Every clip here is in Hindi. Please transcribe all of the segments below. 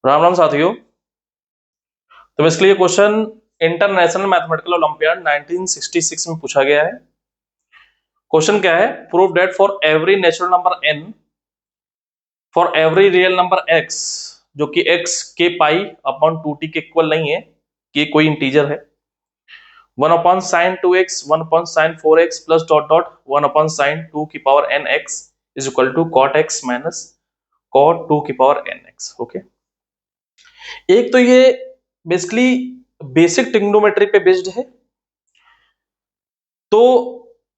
राम राम साथियों। तो बेसिकली ये क्वेश्चन इंटरनेशनल मैथमेटिकल ओलंपियाड 1966 में पूछा गया है। क्वेश्चन क्या है? Prove that for every natural number n for every real number x, जो कि x के पाई अपॉन 2t के इक्वल नहीं है, कि कोई इंटीजर है, 1 upon sine 2x 1 upon sine 4x plus dot dot 1 upon sine 2 की power nx is equal to cot x minus cot 2 की पावर nx। ओके, एक तो ये बेसिकली बेसिक ट्रिग्नोमेट्री पे बेस्ड है, तो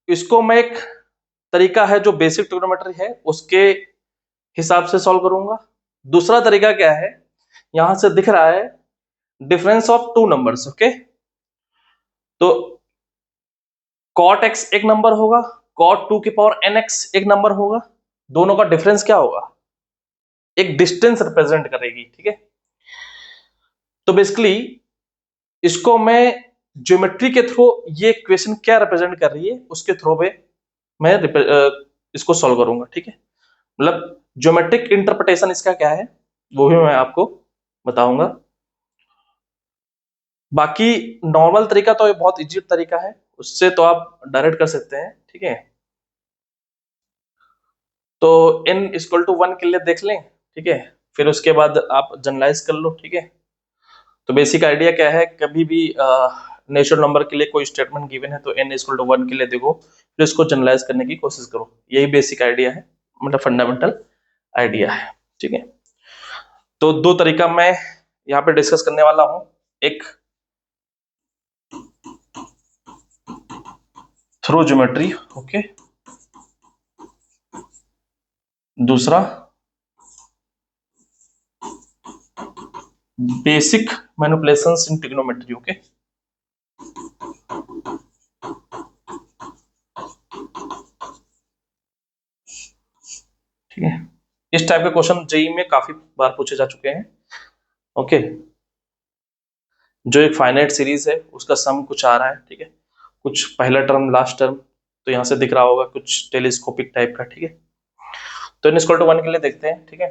इसको मैं एक तरीका है जो बेसिक ट्रिग्नोमेट्री है उसके हिसाब से सॉल्व करूंगा। दूसरा तरीका क्या है, यहां से दिख रहा है difference of two numbers. Okay, तो cot x एक नंबर होगा, cot 2 की पावर nx एक नंबर होगा, दोनों का डिफरेंस क्या होगा? एक डिस्टेंस रिप्रेजेंट करेगी। ठीक है, तो बेसिकली इसको मैं ज्योमेट्री के थ्रू, ये इक्वेशन क्या रिप्रेजेंट कर रही है उसके थ्रू पे मैं इसको सॉल्व करूंगा। ठीक है, मतलब ज्योमेट्रिक इंटरप्रिटेशन इसका क्या है वो भी मैं आपको बताऊंगा। बाकी नॉर्मल तरीका तो ये बहुत इजी तरीका है, उससे तो आप डायरेक्ट कर सकते हैं। ठीक है, तो n इक्वल टू 1 के लिए देख लें। ठीक है, फिर उसके बाद आप जनरलाइज कर लो। ठीक है, तो बेसिक आइडिया क्या है, कभी भी नेचुरल नंबर के लिए कोई स्टेटमेंट गिवन है तो n इक्वल टू 1 के लिए देखो, फिर इसको जनरलाइज करने की कोशिश करो। यही बेसिक आइडिया है, मतलब फंडामेंटल आइडिया है। ठीक है, तो दो तरीका मैं यहाँ पे डिस्कस करने वाला हूं, एक थ्रू ज्योमेट्री, ओके, दूसरा बेसिक मैनिपुलेशंस इन ट्रिग्नोमेट्री। ओके, ठीक है, इस टाइप के क्वेश्चन जेई में काफी बार पूछे जा चुके हैं। ओके, जो एक फाइनाइट सीरीज है उसका सम कुछ आ रहा है। ठीक है, कुछ पहला टर्म लास्ट टर्म, तो यहाँ से दिख रहा होगा कुछ टेलीस्कोपिक टाइप का। ठीक है, तो n इक्वल टू 1 के लिए देखते हैं। ठीक है,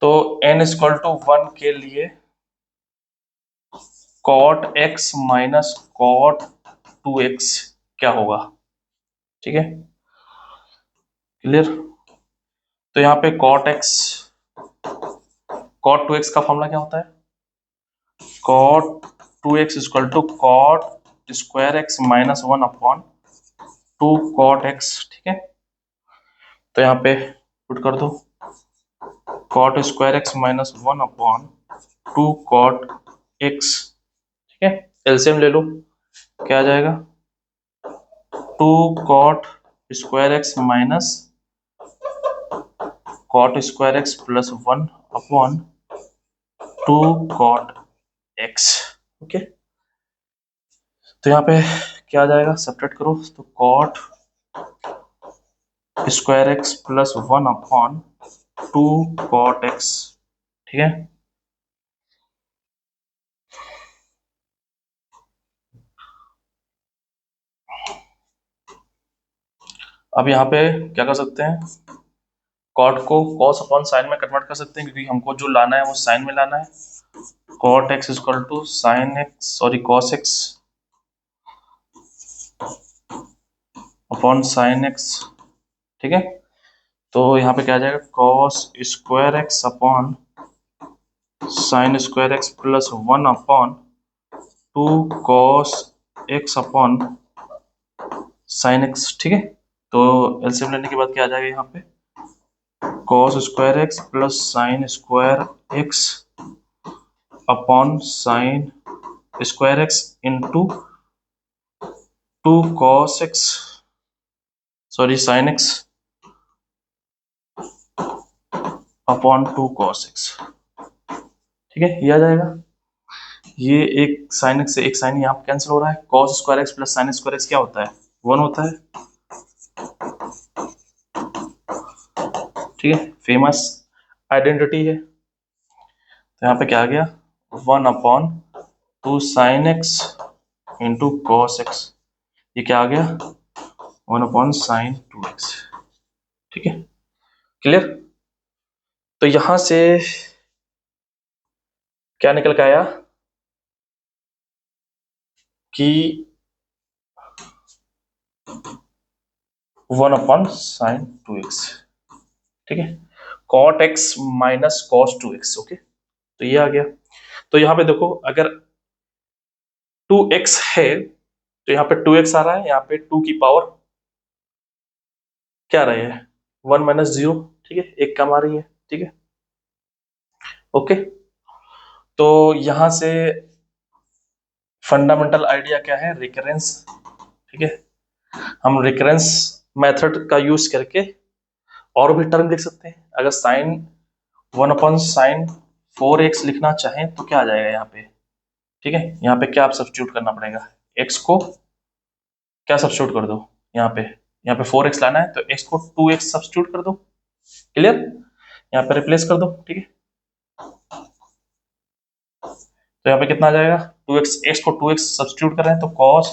तो n इक्वल टू 1 के लिए cot x minus cot 2x क्या होगा? ठीक है, क्लियर। तो यहाँ पे cot 2x का फॉर्मूला क्या होता है? cot 2x equal to cot square x minus 1 upon 2 cot x। ठीक है, तो यहाँ पे पुट कर दो cot square x minus 1 upon 2 cot x। ठीक है, एलसीएम ले लो, क्या आ जाएगा? 2 cot square x minus cot square x plus 1 upon 2 cot x। Okay, तो यहाँ पे क्या आ जाएगा, सब्ट्रैक्ट करो, तो cot square x plus 1 upon 2 cot x। ठीक है, अब यहाँ पे क्या कर सकते हैं, cot को cos अपॉन साइन में कन्वर्ट कर सकते हैं, क्योंकि हमको जो लाना है वो साइन में लाना है। cot x equal to sine x, sorry cos x upon sine x। ठीक है, तो यहाँ पे क्या आ जाएगा, cos square x upon sine square x plus 1 upon 2 cos x upon sine x। ठीक है, तो एलसीएम लेने के बाद क्या आ जाएगा, यहाँ पे cos square x plus sine square x upon sine square x into 2 cos x, sorry sine x upon 2 cos x। ठीक है, ये आ जाएगा, ये एक साइन x से एक साइन यहाँ पे कैंसिल हो रहा है, cos square x plus sine square x क्या होता है, 1 होता है। ठीक है, फेमस आइडेंटिटी है। तो यहाँ पे क्या आ गया, 1 upon 2 sine x into cos x, ये क्या आ गया, 1 अपॉन साइन 2x। ठीक है, क्लियर। तो यहां से क्या निकल के आया कि 1/sin2x, ठीक है, cot x minus cos 2x। Okay, तो ये आ गया। तो यहाँ पे देखो, अगर 2x है तो यहाँ पे 2x आ रहा है, यहाँ पे 2 की पावर क्या आ रही है, 1 - 0, ठीक है, एक कम आ रही है, ठीक है। ओके, तो यहां से फंडामेंटल आइडिया क्या है, रिकरेंस, ठीक है। हम रिकरेंस मेथड का यूज करके और भी टर्म लिख सकते हैं। अगर साइन 1/sin4x लिखना चाहें तो क्या आ जाएगा यहाँ पे, ठीक है। यहाँ पे क्या आप सब्स्टिट्यूट करना पड़ेगा, x को क्या सब्स्टिट्यूट कर दो, यहाँ पे 4x लाना है तो x को 2x सब्स्टिट्यूट कर दो, क्लियर। यहाँ पे रिप्लेस कर दो, ठीक है। तो यहाँ पे कितना आ जाएगा, 2x, x को 2x सब्स्टिट्यूट कर रहे हैं तो cos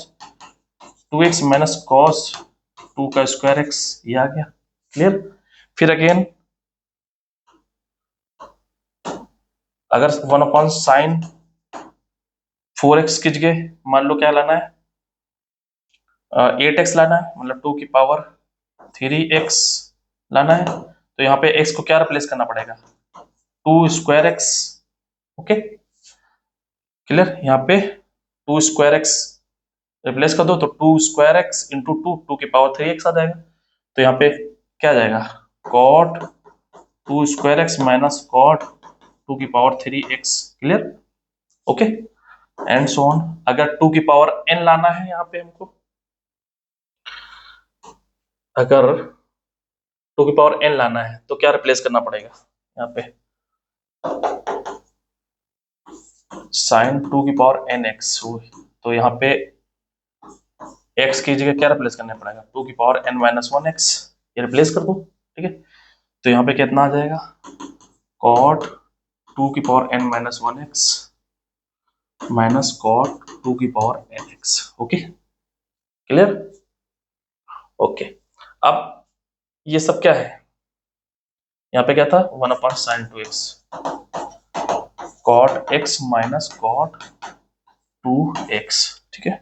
2x माइनस cos 2 का स्क्वायर x, ये आ गया, क्लियर। फिर अगेन अगर 1/sin4x की जगह मान लो क्या लाना है, 8x लाना है, मतलब 2 की पावर 3x लाना है, तो यहाँ पे x को क्या रिप्लेस करना पड़ेगा, 2 स्क्वायर x। Okay, clear. यहाँ पे 2 स्क्वायर x रिप्लेस कर दो तो 2 स्क्वायर x इंटू 2 की पावर 3x आ जाएगा। तो यहाँ पे क्या आ जाएगा, cot 2 square x minus cot 2 की power 3x, clear. Okay, and so on. अगर 2 की पावर n लाना है यहाँ पे हमको, अगर 2 की पावर n लाना है तो क्या रिप्लेस करना पड़ेगा, यहाँ पे साइन 2 की पावर nx, तो यहाँ पे x की जगह क्या रिप्लेस करना पड़ेगा, 2 की पावर n-1x, ये रिप्लेस कर दो, ठीक है। तो यहाँ पे कितना आ जाएगा, cot 2 की पावर n-1x माइनस cot 2 की power nx। Okay, clear. Okay, अब ये सब क्या है, यहाँ पे क्या था, 1/sin2x cot x minus cot 2x, ठीक है।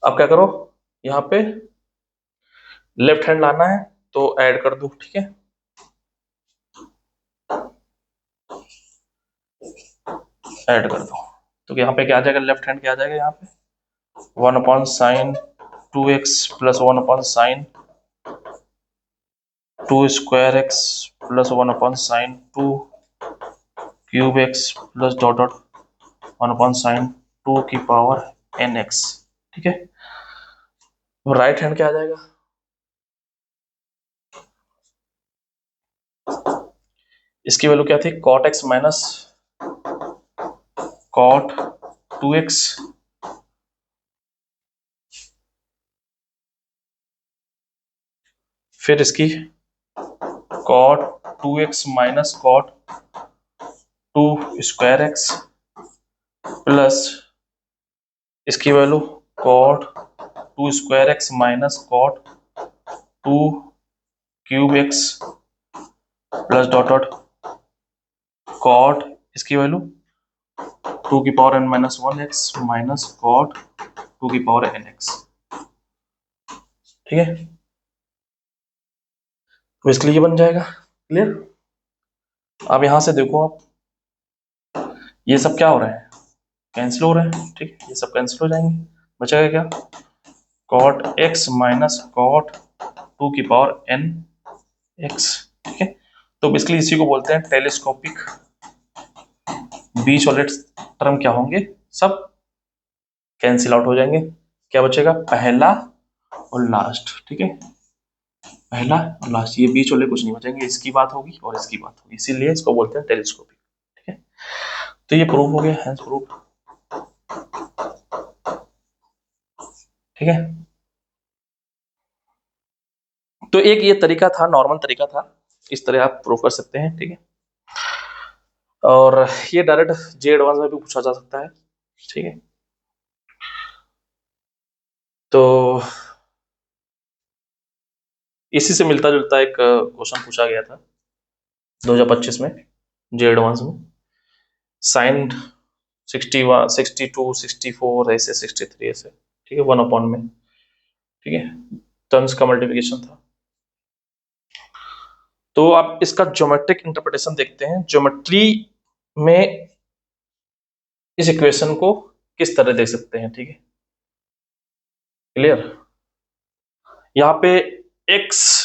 अब क्या करो, यहाँ पे लेफ्ट हैंड लाना है तो ऐड कर दो, ठीक है। ऐड कर दो तो यहाँ पे क्या आ जाएगा, लेफ्ट हैंड क्या आ जाएगा, यहाँ पे 1/sin2x plus 1/sin2 square x plus 1/sin2 cube x plus dot dot 1/sin2 की पावर nx, ठीक है। राइट हैंड क्या आ जाएगा, इसकी वैल्यू क्या थी, cot x minus cot 2x, फिर इसकी cot 2x minus cot 2 square x plus इसकी value cot 2 square x minus cot 2 cube x plus dot dot cot इसकी वैल्यू 2 की पावर n-1x माइनस cot 2 की पावर nx, ठीक है। तो इसके लिए ये बन जाएगा, क्लियर। अब यहां से देखो आप, ये सब क्या हो रहा है, कैंसिल हो रहे हैं, ठीक है, ये सब कैंसिल हो जाएंगे, बचेगा क्या, cot x माइनस cot 2 की पावर n x, ठीक है। तो बेसिकली इसी को बोलते हैं टेलीस्कोपिक। बीच वाले टर्म क्या होंगे, सब कैंसिल आउट हो जाएंगे, क्या बचेगा, पहला और लास्ट, ठीक है, पहला और लास्ट, ये बीच वाले कुछ नहीं बचेंगे, इसकी बात होगी और इसकी बात होगी, इसीलिए इसको बोलते हैं टेलीस्कोपिक, ठीक है। तो ये प्रूफ हो गया, हैंस प्रूफ, ठीक है। तो एक ये तरीका था, नॉर्मल तरीका था, इस तरह आप प्रूफ कर सकते हैं, ठीक है। और ये डायरेक्ट जे एडवांस में भी पूछा जा सकता है, ठीक है। तो इसी से मिलता जुलता एक क्वेश्चन पूछा गया था, 2025 में जे एडवांस में साइन 61, 62, 64 ऐसे 63 ऐसे, ठीक है, 1 अपॉन में, ठीक है, टर्म्स का मल्टीप्लिकेशन था। तो आप इसका ज्योमेट्रिक इंटरप्रिटेशन देखते हैं, ज्योमेट्री में इस इक्वेशन को किस तरह देख सकते हैं, ठीक है, क्लियर। यहाँ पे x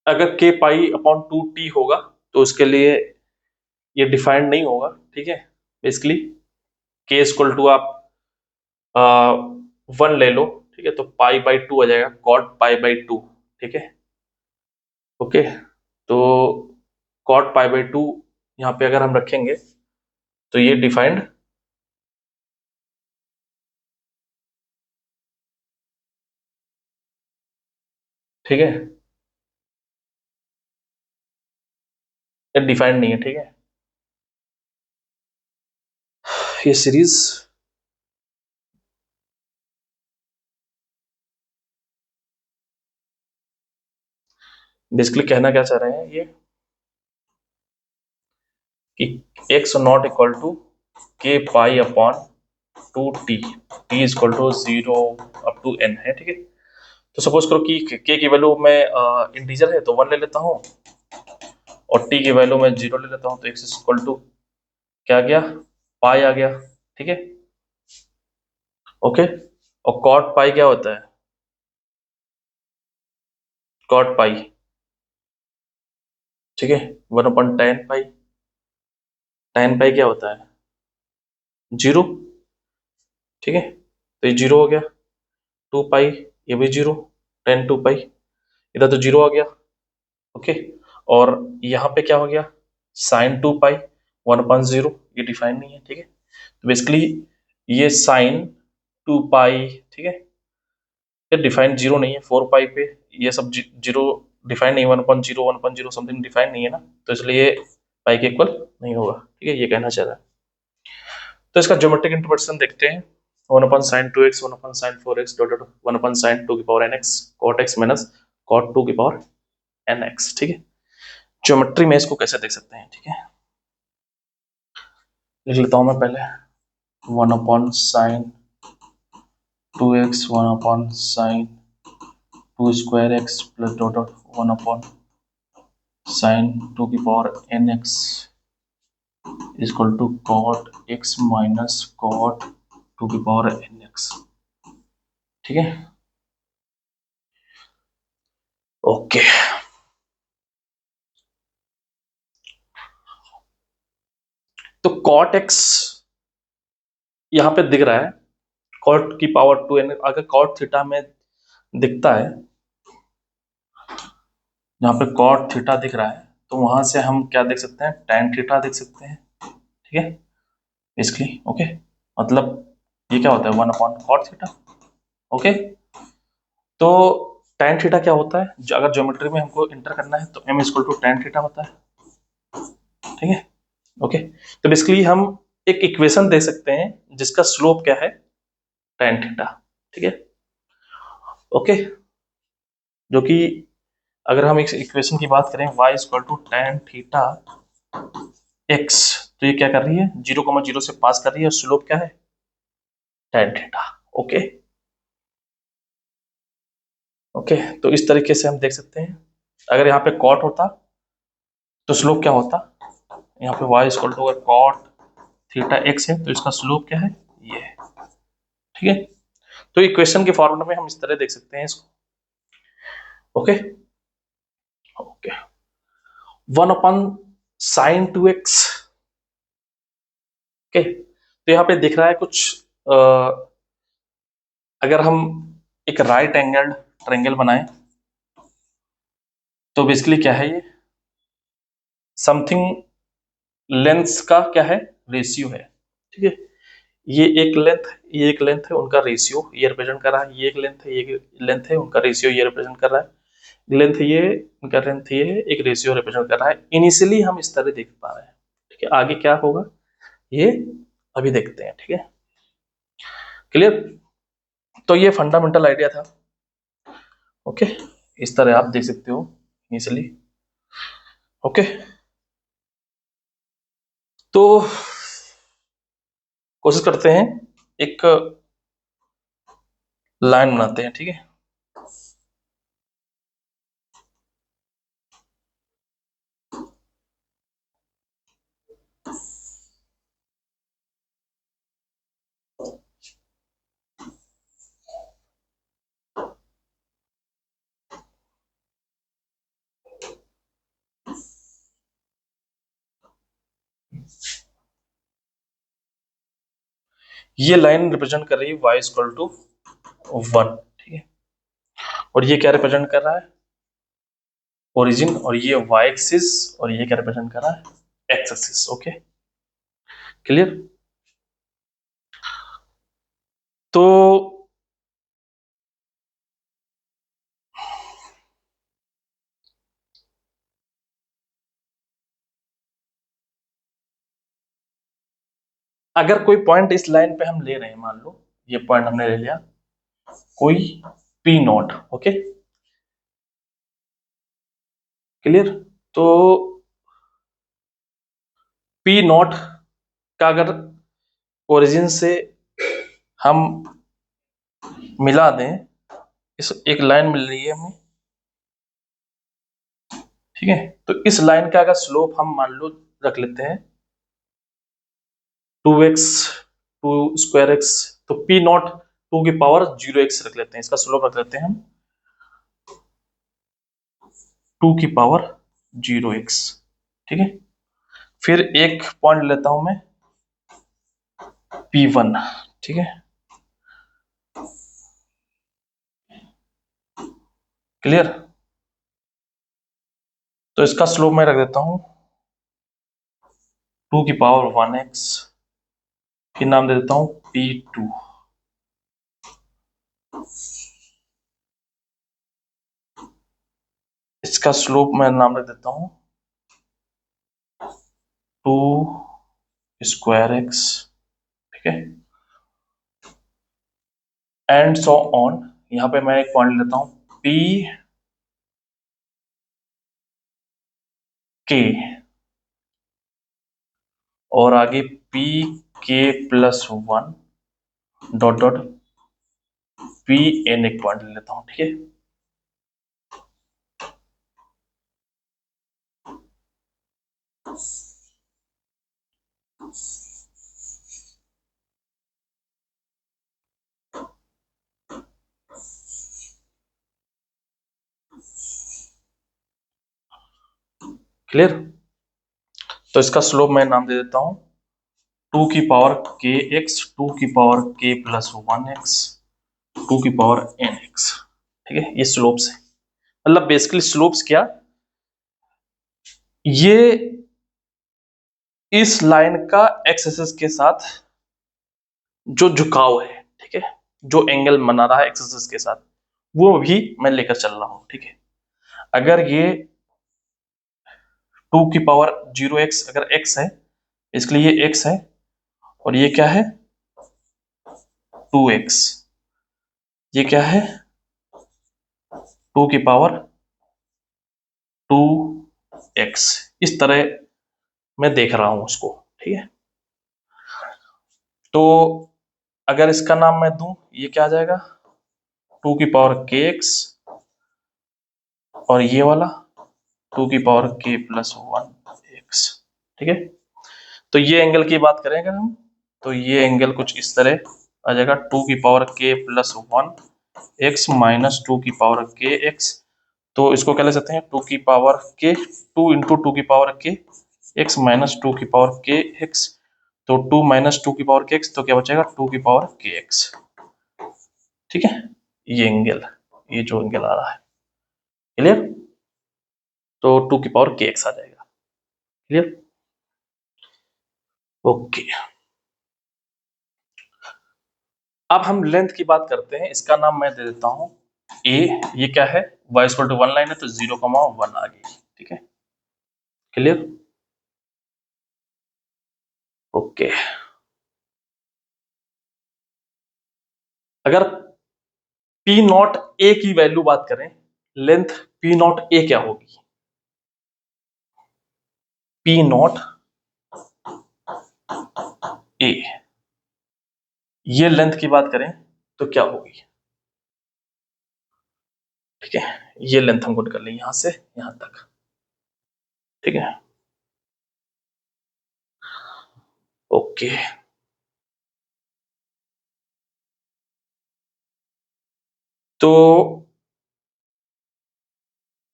अगर k पाई अपॉन 2t होगा तो उसके लिए ये डिफाइंड नहीं होगा, ठीक है, बेसिकली k इक्वल टू आप 1 ले लो, ठीक है, तो पाई बाई 2 आ जाएगा, कॉट पाई बाई 2, ठीक है, ओके। तो कॉट पाई बाई 2 यहाँ पे अगर हम रखेंगे तो ये डिफाइंड ठीक है, ये डिफाइंड नहीं है, ठीक है। ये सीरीज बेसिकली कहना क्या चाह रहे हैं ये कि x not equal to k pi upon 2t, t equal to 0 up to n है, ठीक है। तो सपोज करो कि k की वैल्यू मैं इंटीजर है तो 1 ले लेता हूँ और t की वैल्यू मैं 0 ले लेता हूँ, तो x इक्वल टू क्या आ गया, पाई आ गया, ठीक है, ओके। और कॉट पाई क्या होता है, कॉट पाई, ठीक है, 1/tan पाई, tan पाई क्या होता है 0, ठीक है, तो ये 0 हो गया, 2 पाई ये भी 0, tan 2 पाई इधर तो 0 आ गया, ओके। और यहाँ पे क्या हो गया sin 2 पाई 1/0, ये डिफाइन नहीं है, ठीक है। तो बेसिकली ये sin 2 पाई, ठीक है, ये डिफाइन 0 नहीं है, 4 पाई पे ये सब 0 डिफाइन नहीं, 1/0 1/0 समथिंग डिफाइन नहीं है ना, तो इसलिए ये पाई के इक्वल नहीं होगा, ठीक है, ये कहना चाह रहा है। तो इसका ज्योमेट्रिक इंटरप्रिटेशन देखते हैं, 1/sin 2x 1/sin 4x dot dot 1/sin 2 की power nx cot x minus cot 2 की पावर nx, ठीक है। ज्योमेट्री में इसको कैसे देख सकते हैं, ठीक है, लिख लेता हूं मैं पहले 1/sin 2x 1/sin 2 square x plus dot dot 1/sin 2 की power nx equal to cot x minus cot 2 की पावर nx, ठीक है, ओके। तो cot x यहाँ पे दिख रहा है, cot की पावर 2n, अगर cot थीटा में दिखता है, यहाँ पे cot थीटा दिख रहा है, तो वहां से हम क्या देख सकते हैं, tan थीटा देख सकते हैं, ठीक है, इसलिए ओके, मतलब ये क्या होता है 1/cot थीटा, ओके। तो tan थीटा क्या होता है, जो अगर ज्योमेट्री में हमको इंटर करना है तो m equal to tan theta होता है, ठीक है, ओके। तो बेसिकली हम एक इक्वेशन दे सकते हैं जिसका स्लोप क्या है tan थीटा, ठीक है, ओके। जो कि अगर हम इस इक्वेशन की बात करें y equal to tan theta x, तो ये क्या कर रही है 0,0 से पास कर रही है, और स्लोप क्या है tan थीटा, ओके, ओके। तो इस तरीके से हम देख सकते हैं, अगर यहाँ पे cot होता तो स्लोप क्या होता, यहाँ पे y इक्वल टू अगर cot थीटा x है तो इसका स्लोप क्या है ये है, ठीक है। तो इक्वेशन के फॉर्मूला में हम इस तरह देख सकते हैं इसको, okay, okay. 1/sin 2x, okay. तो यहाँ पे दिख रहा है कुछ अगर हम एक राइट एंगल ट्रायंगल बनाएं तो बेसिकली क्या है ये समथिंग लेंथ्स का क्या है रेशियो है, ठीक है, ये एक लेंथ ये एक लेंथ है, उनका रेशियो ये रिप्रेजेंट कर रहा है, ये एक लेंथ है ये लेंथ है, उनका रेशियो ये रिप्रेजेंट कर रहा है, लेंथ ये उनका लेंथ ये एक रेशियो रिप्रेजेंट कर रहा है। इनिशियली हम इस तरह देख पा रहे हैं, ठीक है, आगे क्या होगा ये अभी देखते हैं, ठीक है, क्लियर। तो ये फंडामेंटल आइडिया था, ओके, इस तरह आप देख सकते हो इनिशियली, ओके। तो कोशिश करते हैं, एक लाइन बनाते हैं, ठीक है। ये लाइन रिप्रेजेंट कर रही है y इक्वल टू 1, ठीक है। और ये क्या रिप्रेजेंट कर रहा है, ओरिजिन, और ये y एक्सिस, और ये क्या रिप्रेजेंट कर रहा है, x एक्सिस। Okay, clear. तो अगर कोई पॉइंट इस लाइन पे हम ले रहे हैं, मान लो ये पॉइंट हमने ले लिया, कोई पी नॉट, ओके, क्लियर। तो पी नॉट का अगर ओरिजिन से हम मिला दें, इस एक लाइन मिल रही है हमें, ठीक है। तो इस लाइन का अगर स्लोप हम मान लो रख लेते हैं 2x 2 स्क्वायर x, तो पी नॉट 2 की पावर 0x रख लेते हैं, इसका स्लोप रख लेते हैं हम 2 की पावर 0x, ठीक है। फिर एक पॉइंट लेता हूं मैं P1, ठीक है, क्लियर। तो इसका स्लोप मैं रख देता हूं 2 की पावर 1x, फिर नाम दे देता हूं P2, इसका स्लोप मैं नाम रख देता हूं 2 स्क्वायर x, ठीक है, एंड सो ऑन। यहां पे मैं एक पॉइंट लेता हूं P K, और आगे P K plus 1 dot dot P N, एक पॉइंट ले लेता हूं, ठीक है। क्लियर। तो इसका स्लोप मैं नाम दे देता हूं 2 की पावर के एक्स, 2 की पावर के प्लस 1x, 2 की पावर nx, ठीक है। ये स्लोप्स है, मतलब बेसिकली स्लोप्स क्या, ये इस लाइन का एक्स एक्सिस के साथ जो झुकाव है, ठीक है, जो एंगल बना रहा है एक्स एक्सिस के साथ, वो भी मैं लेकर चल रहा हूं, ठीक है। अगर ये 2 की पावर 0x अगर x है, इसके लिए ये x है, और ये क्या है 2x, ये क्या है 2 की पावर 2x, इस तरह मैं देख रहा हूं उसको, ठीक है। तो अगर इसका नाम मैं दूं, ये क्या आ जाएगा 2 की पावर kx, और ये वाला 2 की पावर k प्लस 1x, ठीक है। तो ये एंगल की बात करें अगर हम, तो ये एंगल कुछ इस तरह आ जाएगा 2 की power k plus 1x minus 2 की पावर k x। तो इसको क्या ले सकते हैं 2 की पावर k, 2 इंटू 2 की पावर k x माइनस 2 की पावर k x, तो 2 माइनस 2 की पावर k x, तो क्या बचेगा 2 की पावर k x, ठीक है। ये एंगल, ये जो एंगल आ रहा है, क्लियर। तो 2 की पावर k x आ जाएगा, क्लियर। ओके, अब हम लेंथ की बात करते हैं, इसका नाम मैं दे देता हूं a। ये क्या है y इक्वल टू 1 लाइन है, तो 0,1 आ गई, ठीक है, क्लियर। ओके, अगर P नॉट a की वैल्यू बात करें, लेंथ P नॉट a क्या होगी, P नॉट ए, ये लेंथ की बात करें तो क्या होगी? ठीक है, ये लेंथ हमको निकाल लें यहां से यहां तक। ठीक है, ओके। तो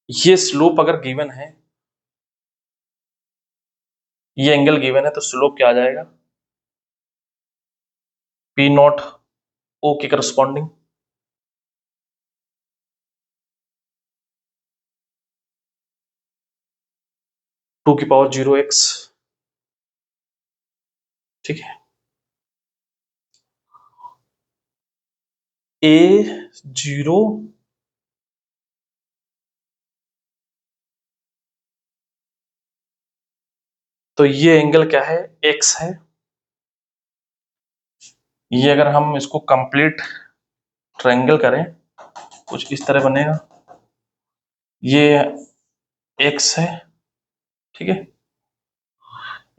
ये स्लोप अगर गिवन है, ये एंगल गिवन है, तो स्लोप क्या आ जाएगा? पी नॉट ओ के करस्पॉन्डिंग, टू की पावर 0x। ठीक है, ए 0 तो ये एंगल क्या है? x है। ये अगर हम इसको कंप्लीट ट्रायंगल करें कुछ इस तरह बनेगा, ये x है। ठीक है,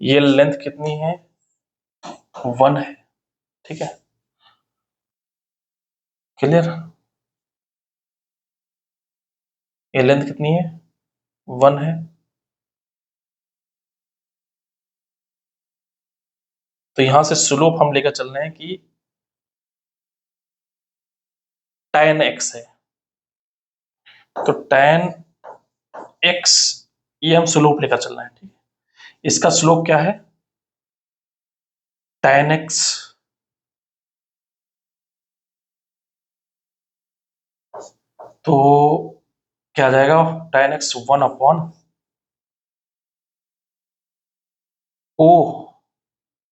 ये लेंथ कितनी है? 1 है। ठीक है, क्लियर? ये लेंथ कितनी है? 1 है। तो यहां से स्लोप हम लेकर चल रहे हैं कि tan x है। तो tan x, ये हम स्लोप लेकर चल रहे हैं। ठीक है, इसका स्लोप क्या है? tan x, तो क्या आ जाएगा? tan x 1 upon O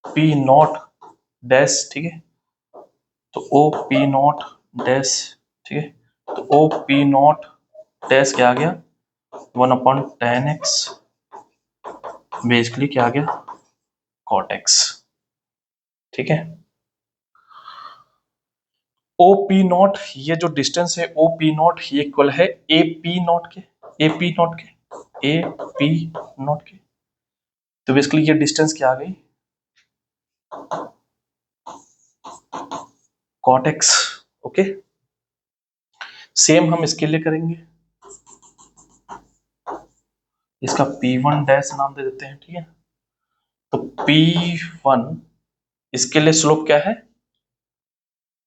P not dash. ठीक है, तो ओ पी नॉट डैश। ठीक है, तो ओ पी नॉट डैश क्या आ गया? 1 अपॉन tan x, बेसिकली क्या आ गया? cot x। ठीक है, ओ पी नॉट, ये जो डिस्टेंस है ओ पी नॉट, ये इक्वल है ए पी नॉट के, ए पी नॉट के, ए पी नॉट के। तो बेसिकली ये डिस्टेंस क्या आ गई? cot x। ओके, सेम हम इसके लिए करेंगे, इसका P1 डैश नाम दे देते हैं। ठीक है, तो P1, इसके लिए स्लोप क्या है?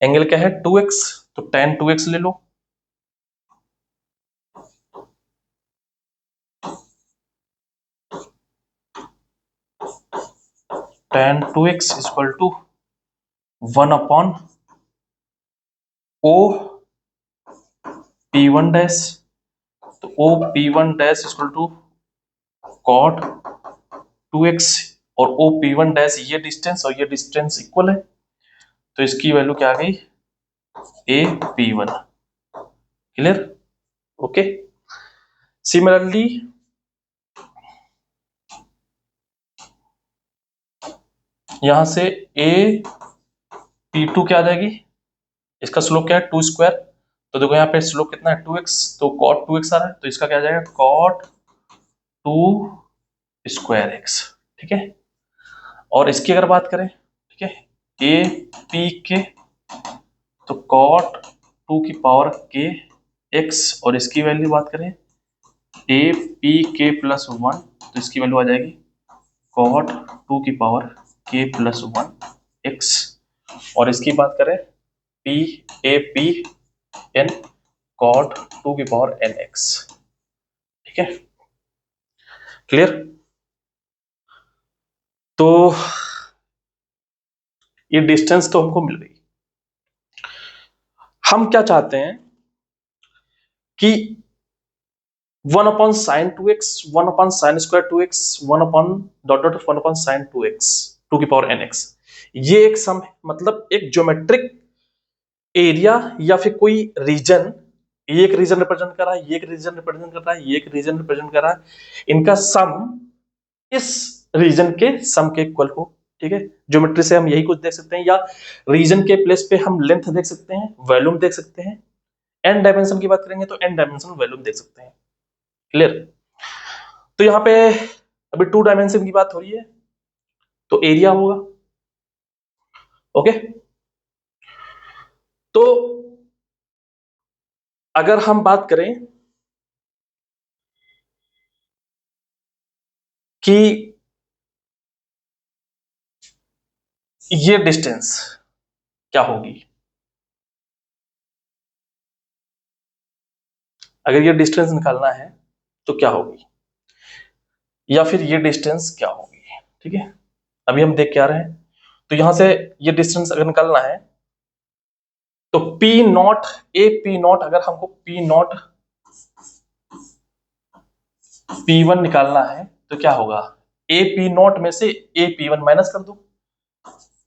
एंगल क्या है? 2x, तो tan 2x ले लो। tan 2x equal to 1 upon O P1 dash, तो O P1 dash equal to cot 2x, और ओ P1 डैश ये डिस्टेंस और ये डिस्टेंस इक्वल है, तो इसकी वैल्यू क्या आ गई? ए P1। क्लियर? ओके, सिमिलरली यहां से ए P2 क्या आ जाएगी? इसका स्लोप क्या है? 2 स्क्वायर। तो देखो यहाँ पे स्लोप कितना है? 2x, तो cot 2x आ रहा है, तो इसका क्या आ जाएगा? cot 2 square x। ठीक है, और इसकी अगर बात करें, ठीक है, ए पी के, तो cot 2 की पावर के x, और इसकी वैल्यू बात करें ए पी के प्लस 1, तो इसकी वैल्यू आ जाएगी cot 2 की पावर के प्लस 1 x, और इसकी बात करें P A P N cot 2 की पावर एन एक्स। ठीक है, क्लियर? तो ये डिस्टेंस तो हमको मिल गई। हम क्या चाहते हैं कि 1 upon sine 2x, 1 upon sine square 2x, 1 upon dot dot 1 upon sine 2x, 2 की पावर nx, ये एक सम है, मतलब एक ज्योमेट्रिक एरिया या फिर कोई रीजन, ये एक रीजन रिप्रेजेंट कर रहा है, ये एक रीजन रिप्रेजेंट कर रहा है, ये एक रीजन रिप्रेजेंट कर रहा है, इनका सम इस रीजन के सम के इक्वल हो। ठीक है, ज्योमेट्री से हम यही कुछ देख सकते हैं, या रीजन के प्लेस पे हम लेंथ देख सकते हैं, वॉल्यूम देख सकते हैं, एन डायमेंशन की बात करेंगे तो एन डायमेंशन वॉल्यूम देख सकते हैं। क्लियर? तो यहाँ पे अभी 2 डायमेंशन की बात हो रही है, तो एरिया होगा, ओके। तो अगर हम बात करें कि ये डिस्टेंस क्या होगी, अगर ये डिस्टेंस निकालना है तो क्या होगी, या फिर ये डिस्टेंस क्या होगी, ठीक है। अभी हम देख के आ रहे हैं। तो यहां से ये डिस्टेंस अगर निकालना है तो P not, A P not, अगर हमको पी नॉट पी वन निकालना है तो क्या होगा, ए पी नॉट में से ए पी वन माइनस कर दो,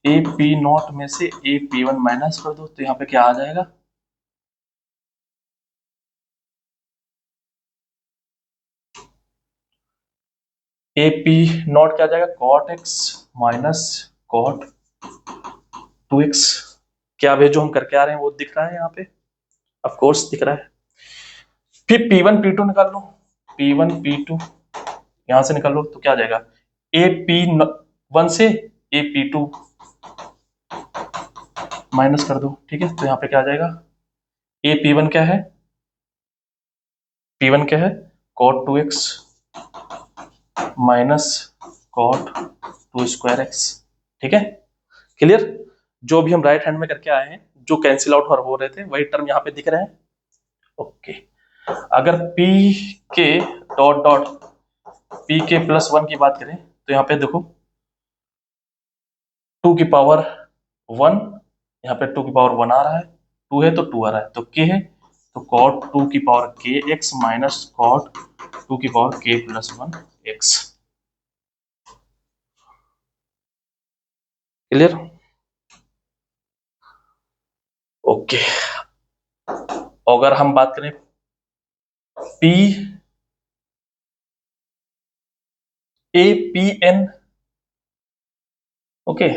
ए पी नॉट में से ए पी वन माइनस कर दो, तो यहाँ पे क्या आ जाएगा, ए पी नॉट क्या आ जाएगा, cot x minus cot 2x। क्या अभी जो हम करके आ रहे हैं वो दिख रहा है यहाँ पे, ऑफ कोर्स दिख रहा है। फिर P1 P2 निकाल लो, P1 P2 यहां से निकाल लो तो क्या आ जाएगा, ए पी वन से ए पी टू माइनस कर दो, ठीक है। तो यहाँ पे क्या आ जाएगा, ए पी वन क्या है, पी वन क्या है, cot 2x minus cot 2 square x, ठीक है, क्लियर। जो भी हम राइट हैंड में करके आए हैं, जो कैंसिल आउट हो रहे थे वही टर्म यहाँ पे दिख रहे हैं, ओके। अगर p के डॉट डॉट p के प्लस वन की बात करें तो यहाँ पे देखो 2 की पावर 1, यहाँ पे 2 की पावर 1 आ रहा है, 2 है तो 2 आ रहा है, तो k है तो कॉट 2 की power k x minus cot 2 की power k plus 1 x, clear, okay. अगर हम बात करें p a p n, okay,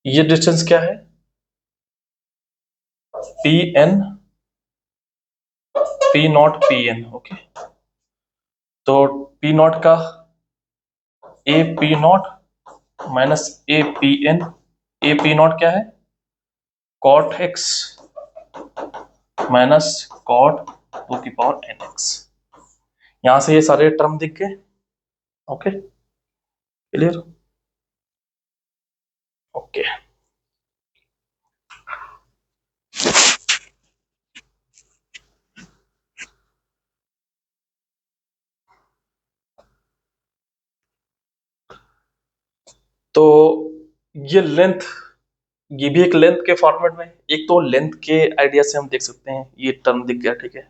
ये डिस्टेंस क्या है, P N, P not P N, okay. तो पी नॉट का A P not minus A P N, A P not क्या है, कॉट एक्स माइनस कॉट 2 की पावर एन एक्स। यहां से ये सारे टर्म दिख गए, ओके, क्लियर, ओके। तो ये लेंथ, ये भी एक लेंथ के फॉर्मेट में, एक तो लेंथ के आइडिया से हम देख सकते हैं, ये टर्म दिख गया, ठीक है,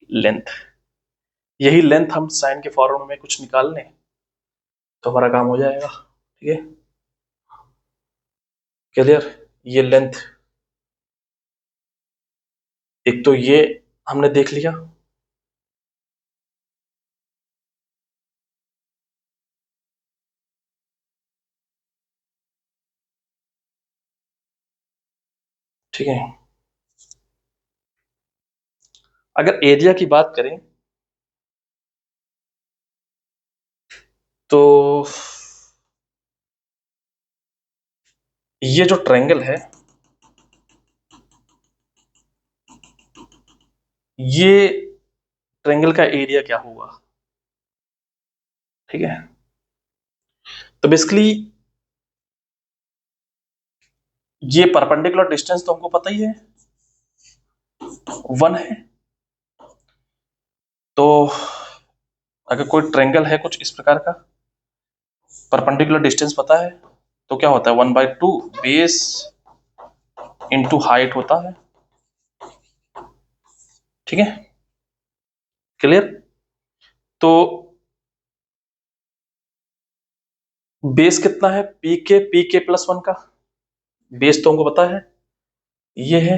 लेंथ, यही लेंथ हम साइन के फॉर्मेट में कुछ निकाल लें तो हमारा काम हो जाएगा, ठीक है, क्लियर। ये लेंथ, एक तो ये हमने देख लिया, ठीक है। अगर एरिया की बात करें तो ये जो ट्रायंगल है, ये ट्रायंगल का एरिया क्या होगा, ठीक है। तो बेसिकली ये परपेंडिकुलर डिस्टेंस तो हमको पता ही है 1 है। तो अगर कोई ट्रायंगल है कुछ इस प्रकार का, परपेंडिकुलर डिस्टेंस पता है, तो क्या होता है 1/2 बेस इंटू हाइट होता है, ठीक है, क्लियर। तो बेस कितना है, पी के प्लस 1 का बेस तो हमको पता है, ये है,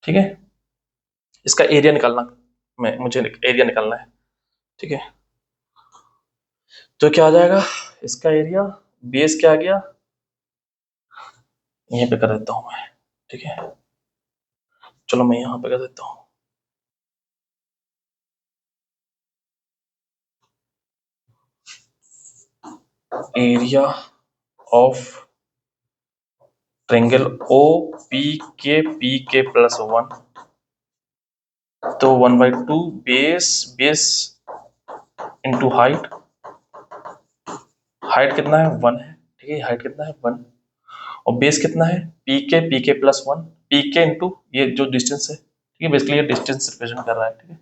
ठीक है। इसका एरिया निकालना, मुझे एरिया निकालना है, ठीक है। तो क्या आ जाएगा इसका एरिया, बेस क्या आ गया, यहीं पे कर देता हूं मैं, ठीक है। चलो मैं यहां पे कर देता हूं, area of triangle O P K plus 1, तो 1/2 base, base into height, height कितना है 1 है, ठीक है, हाइट कितना है 1, और बेस कितना है पी के प्लस 1, पी के इंटू ये जो डिस्टेंस है, ठीक है, बेसिकली ये डिस्टेंस रिप्रेजेंट कर रहा है, ठीक है।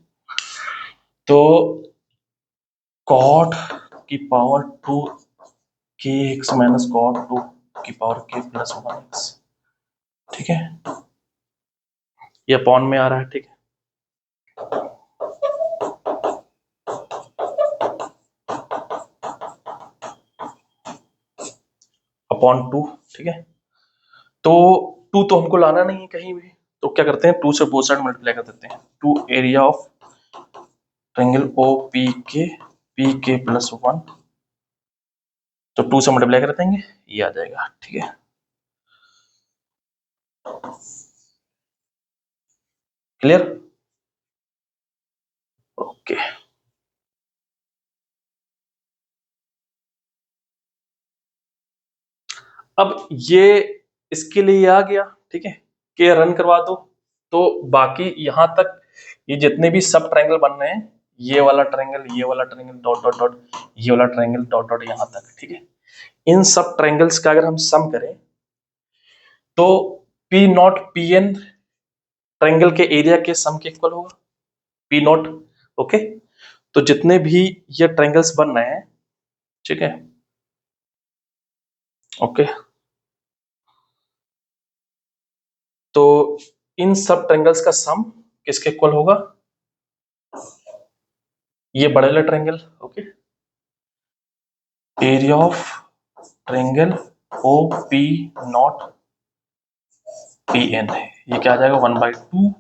तो कॉट की पावर 2 के एक्स माइनस कॉट 2 की पावर के प्लस 1 एक्स, ठीक है, ये अपॉन में आ रहा है, ठीक है। अपॉन 2, ठीक है। तो 2 तो हमको लाना नहीं है कहीं भी, तो क्या करते हैं 2 से बोथ साइड मल्टीप्लाई कर देते हैं, 2 area of triangle O P K plus 1, तो 2 से मल्टीप्लाई कर देंगे, ये आ जाएगा, ठीक है। Clear, okay. अब ये इसके लिए आ गया, ठीक है, कि रन करवा दो, तो बाकी यहां तक ये जितने भी सब ट्रायंगल बन रहे हैं, ये वाला ट्रायंगल, ये वाला ट्रायंगल, डॉट डॉट डॉट, ये वाला ट्रायंगल, डॉट डॉट, यहां तक, ठीक है। इन सब ट्रायंगल्स का अगर हम सम करें तो P not P N triangle के एरिया के सम के इक्वल होगा, पी नॉट, ओके। तो जितने भी ये ट्रायंगल्स बन रहे हैं, ठीक है, ओके, तो इन सब ट्रायंगल्स का सम किसके इक्वल होगा, ये बड़े वाला triangle, okay, area of triangle O P not P N है, ये क्या आ जाएगा 1/2,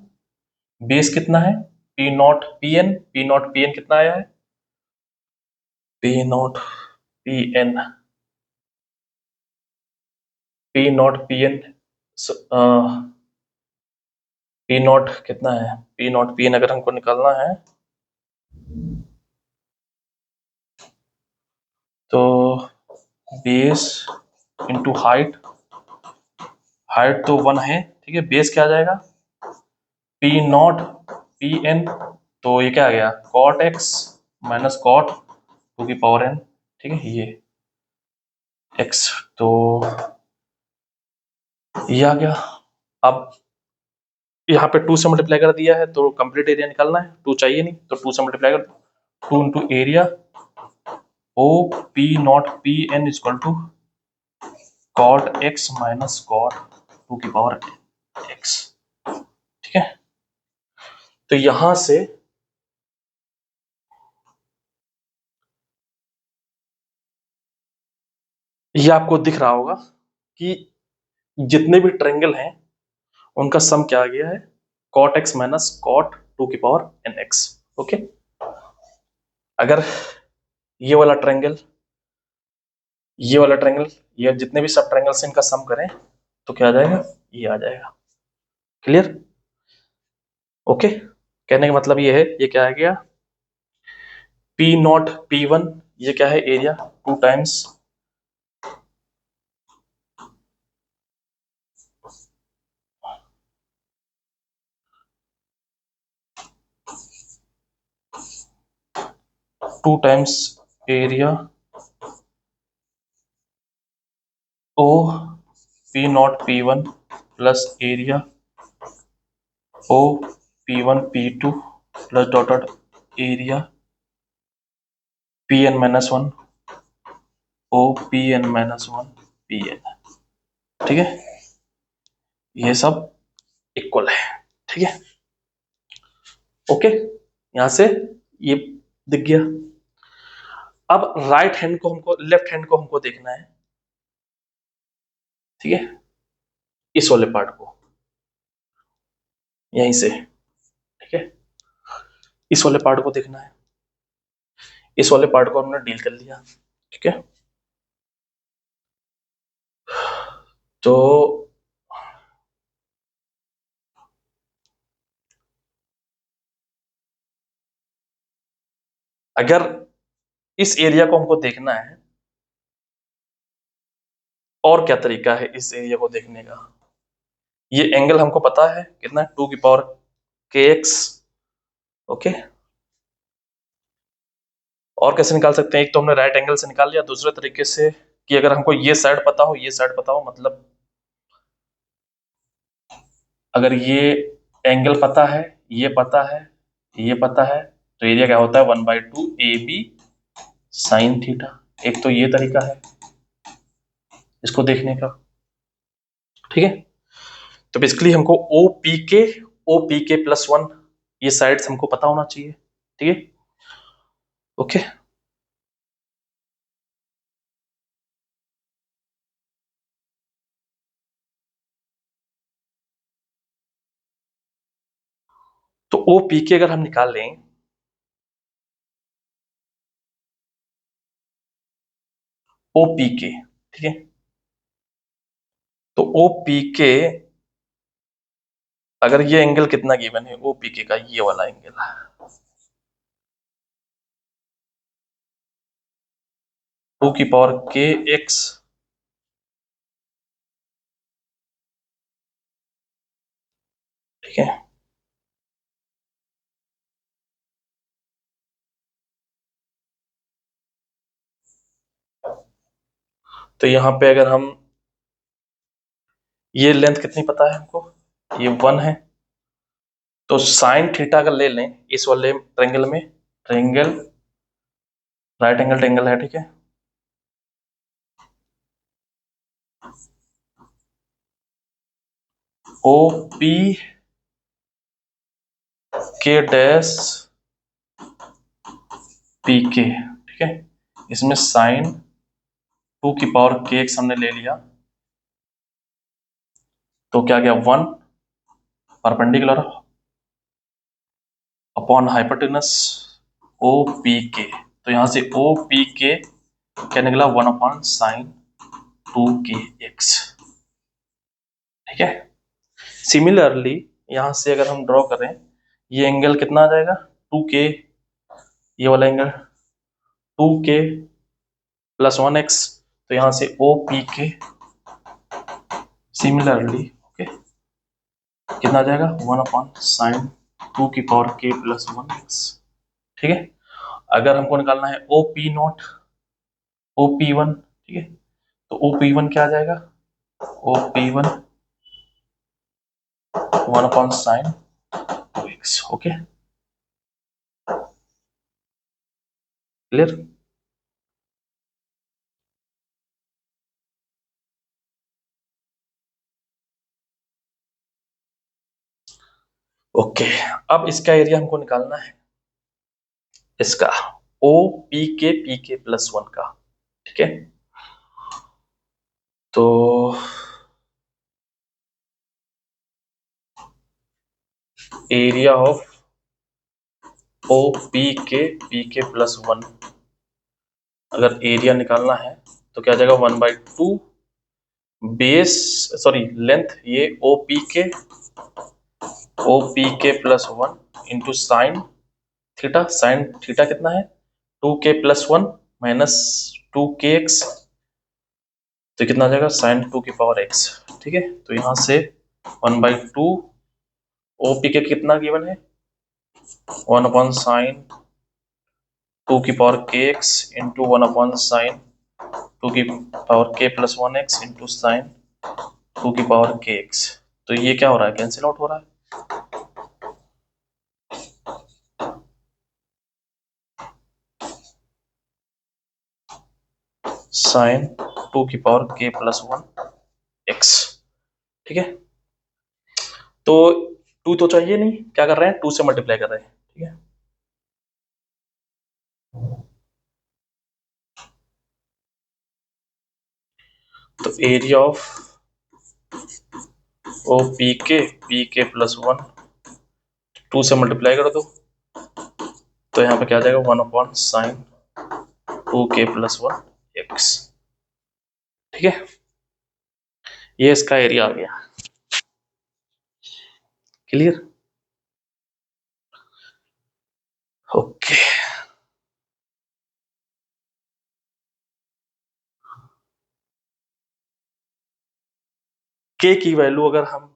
बेस कितना है पी नॉट पी एन कितना आया है, P not P N, P not P N, P not कितना है, पी नॉट पी एन अगर हमको निकालना है तो बेस इंटू हाइट, हाइट तो 1 है, ठीक है, बेस क्या आ जाएगा पी नॉट पी एन, तो ये क्या आ गया कॉट एक्स माइनस कॉट 2 की पावर एन, ठीक है, ये एक्स, तो ये आ गया। अब यहाँ पे 2 से मल्टीप्लाई कर दिया है तो कंप्लीट एरिया निकालना है, 2 चाहिए नहीं, तो 2 से मल्टीप्लाई कर, 2 into area O P not P N equal to cot x minus cot 2 की पावर एक्स, ठीक है। तो यहां से ये आपको दिख रहा होगा कि जितने भी ट्रायंगल हैं उनका सम क्या आ गया है, कॉट एक्स माइनस कॉट 2 की पावर एन एक्स, ओके। अगर ये वाला ट्रायंगल, ये वाला ट्रायंगल, ये जितने भी सब ट्रायंगल्स इनका सम करें तो क्या आ जाएगा, ये आ जाएगा, क्लियर, ओके। कहने का मतलब ये है, ये क्या आ गया पी नॉट पी वन, ये क्या है area 2 times 2 times area O P not P one plus area O P one P two plus dot dot area P N minus one O P N minus one P N, ठीक है, ये सब इक्वल है, ठीक है, ओके। यहां से ये दिख गया। अब राइट हैंड को हमको, लेफ्ट हैंड को हमको देखना है, ठीक है, इस वाले पार्ट को यहीं से, ठीक है, इस वाले पार्ट को देखना है, इस वाले पार्ट को हमने डील कर लिया, ठीक है। तो अगर इस एरिया को हमको देखना है, और क्या तरीका है इस एरिया को देखने का? ये एंगल हमको पता है कितना, 2 की पावर kx। ओके, और कैसे निकाल सकते हैं? एक तो हमने राइट एंगल से निकाल लिया, दूसरे तरीके से कि अगर हमको ये साइड पता हो, ये साइड पता हो, मतलब अगर ये एंगल पता है, ये पता है, ये पता है, तो एरिया क्या होता है? 1/2 AB साइन थीटा। एक तो ये तरीका है इसको देखने का, ठीक है। तो बेसिकली हमको OPK+1 ये साइड्स हमको पता होना चाहिए, ठीक है। ओके, तो OPK अगर हम निकाल लें, OPK, ठीक है, तो OPK अगर ये एंगल कितना गिवन है OPK का, ये वाला एंगल, 2 की पावर kx, ठीक है। तो यहाँ पे अगर हम, ये लेंथ कितनी पता है हमको? ये 1 है। तो साइन थीटा अगर ले लें इस वाले ट्रेंगल में, ट्रेंगल राइट एंगल ट्रेंगल है, ठीक है। OPK-PK, ठीक है। इसमें साइन 2 की पावर kx हमने ले लिया, तो क्या गया? 1 परपेंडिकुलर अपॉन हाइपोटेनस OPK। तो यहां से OPK क्या निकला? 1/sin 2kx, ठीक है। सिमिलरली यहां से अगर हम ड्रॉ करें, ये एंगल कितना आ जाएगा? 2k, ये वाला एंगल 2k+1x। तो यहां से OPK सिमिलरली, ओके, कितना आ जाएगा? 1/sin 2 की पावर k+1x, ठीक है। अगर हमको निकालना है OP0, OP1, ठीक है, तो OP1 क्या आ जाएगा? OP1 1/sin 2x, okay, clear? Okay, अब इसका एरिया हमको निकालना है, इसका OPK+1 का, ठीक है। तो एरिया ऑफ OPK+1, अगर एरिया निकालना है तो क्या आ जाएगा? 1/2 बेस, सॉरी लेंथ, ये OPK+1 into sine theta. Sine theta कितना है? 2k+1 माइनस 2kx, तो कितना आ जाएगा? sin 2 की पावर x, ठीक है। तो यहां से 1/2 OPK कितना गिवन है? 1/sin 2 की पावर kx इंटू 1/sin 2 की पावर k+1x इंटू sin 2 की पावर kx। तो ये क्या हो रहा है? कैंसिल आउट हो रहा है। sin 2 की पावर k+1x, ठीक है। तो 2 तो चाहिए नहीं, क्या कर रहे हैं? 2 से मल्टीप्लाई कर रहे हैं, ठीक है। तो एरिया ऑफ OPK+1 2 से मल्टीप्लाई कर दो, तो यहाँ पे क्या आ जाएगा? 1/sin 2k+1x, ठीक है। ये इसका एरिया आ गया। क्लियर? ओके। के की वैल्यू अगर हम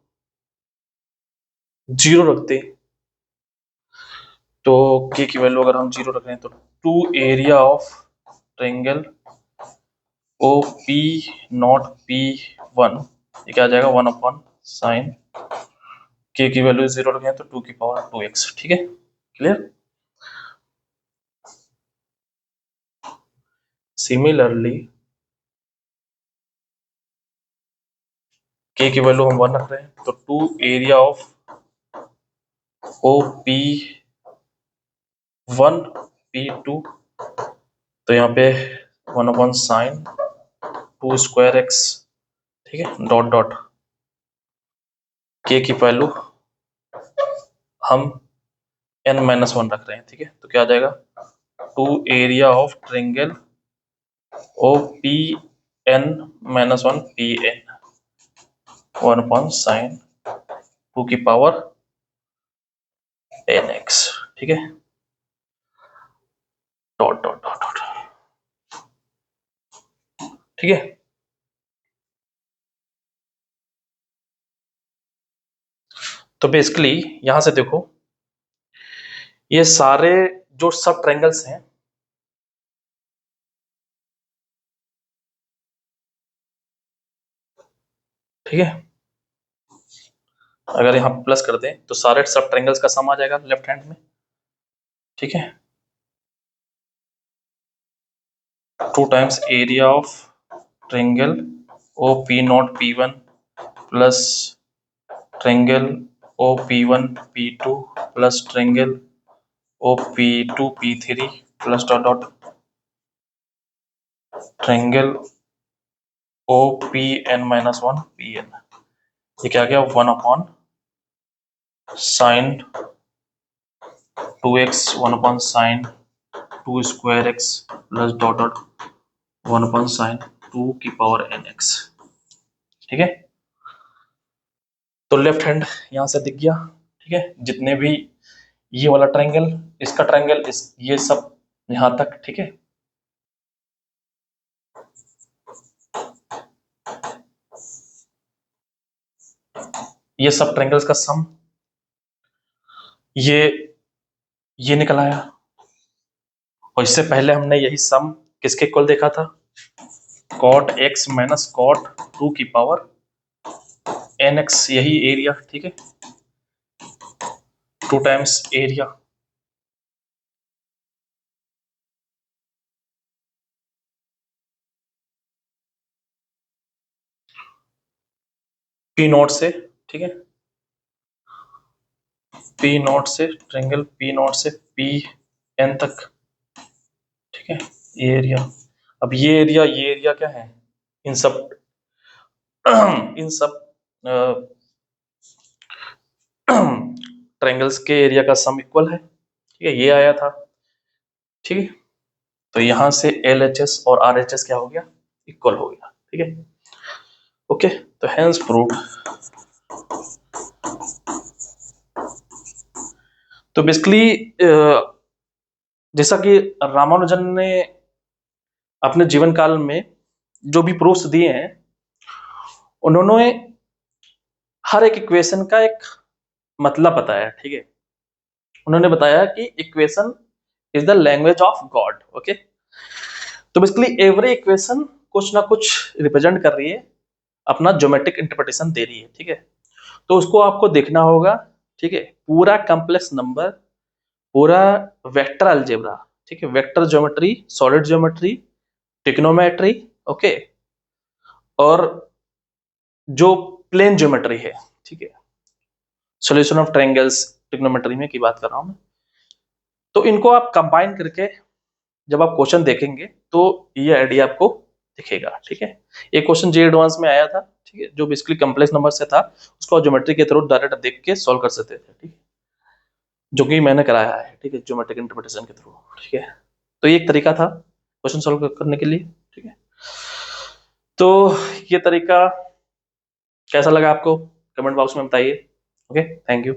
0 रखते, तो के की वैल्यू अगर हम 0 रख रहे हैं तो two area of triangle O P not P one, ये क्या आ जाएगा 1 अपॉन साइन के की वैल्यू 0 रखें तो 2 की पावर 2x। ठीक है, क्लियर? सिमिलरली के की वैल्यू हम 1 रख रहे हैं तो two area of O P 1 P 2, तो यहाँ पे 1 अपॉन साइन 2 स्क्वायर एक्स। ठीक है, डॉट डॉट के की वैल्यू हम n-1 रख रहे हैं। ठीक है, तो क्या आ जाएगा two area of triangle O P n-1 P N 1 upon sine 2 की पावर nx। ठीक है, डॉट डॉट डॉट डॉट। ठीक है, तो बेसिकली यहां से देखो, ये सारे जो सब ट्रायंगल्स हैं, ठीक है, अगर यहां प्लस कर दें तो सारे सब ट्रायंगल्स का सम आ जाएगा लेफ्ट हैंड में। ठीक है, 2 times area of triangle O P not P one plus triangle O P one P two plus triangle O P two P three plus dot dot triangle O P n-1 P N. ये क्या गया 1 upon sine 2x 1 upon sine 2 square x plus dot dot 1 upon sine 2 की पावर nx। ठीक है, तो लेफ्ट हैंड यहां से दिख गया। ठीक है, जितने भी ये वाला ट्रायंगल, इसका ट्रायंगल, इस ये सब यहां तक। ठीक है, ये सब ट्रायंगल्स का सम ये निकल आया। और इससे पहले हमने यही सम किसके इक्वल देखा था, कॉट x माइनस कॉट 2 की पावर nx, यही एरिया। ठीक है, 2 टाइम्स एरिया पी नॉट से। ठीक है, पी नॉट से ट्रायंगल पी नॉट से पी एन तक। ठीक है, ये एरिया। अब ये एरिया क्या है, इन सब इन सब ट्रायंगल्स के एरिया का सम इक्वल है। ठीक है, ये आया था। ठीक है, तो यहां से LHS और RHS क्या हो गया, इक्वल हो गया। ठीक है, ओके, तो हेंस प्रूव्ड। तो बेसिकली जैसा कि रामानुजन ने अपने जीवन काल में जो भी प्रूफ्स दिए हैं, उन्होंने हर एक इक्वेशन का एक मतलब बताया। ठीक है, उन्होंने बताया कि equation is the language of God. Okay, तो बेसिकली एवरी इक्वेशन कुछ ना कुछ रिप्रेजेंट कर रही है, अपना ज्योमेट्रिक इंटरप्रिटेशन दे रही है। ठीक है, तो उसको आपको देखना होगा। ठीक है, पूरा कॉम्प्लेक्स नंबर, पूरा वेक्टर अलजेब्रा, ठीक है, vector geometry, solid geometry, trigonometry, okay, और जो प्लेन ज्योमेट्री है। ठीक है, सॉल्यूशन ऑफ ट्रायंगल्स ट्रिग्नोमेट्री में की बात कर रहा हूं मैं। तो इनको आप कंबाइन करके जब आप क्वेश्चन देखेंगे तो ये आइडिया आपको दिखेगा। ठीक है, एक क्वेश्चन जे एडवांस में आया था। ठीक है, जो बेसिकली कॉम्प्लेक्स नंबर से था, उसको ज्योमेट्री के थ्रू डायरेक्ट देख के सॉल्व कर सकते थे। ठीक है, जो कि मैंने कराया है। ठीक है, ज्योमेट्रिक इंटरप्रिटेशन के थ्रू। ठीक है, तो ये एक तरीका था क्वेश्चन सॉल्व करने के लिए। ठीक है, तो ये तरीका कैसा लगा आपको कमेंट बॉक्स में बताइए। Okay, thank you.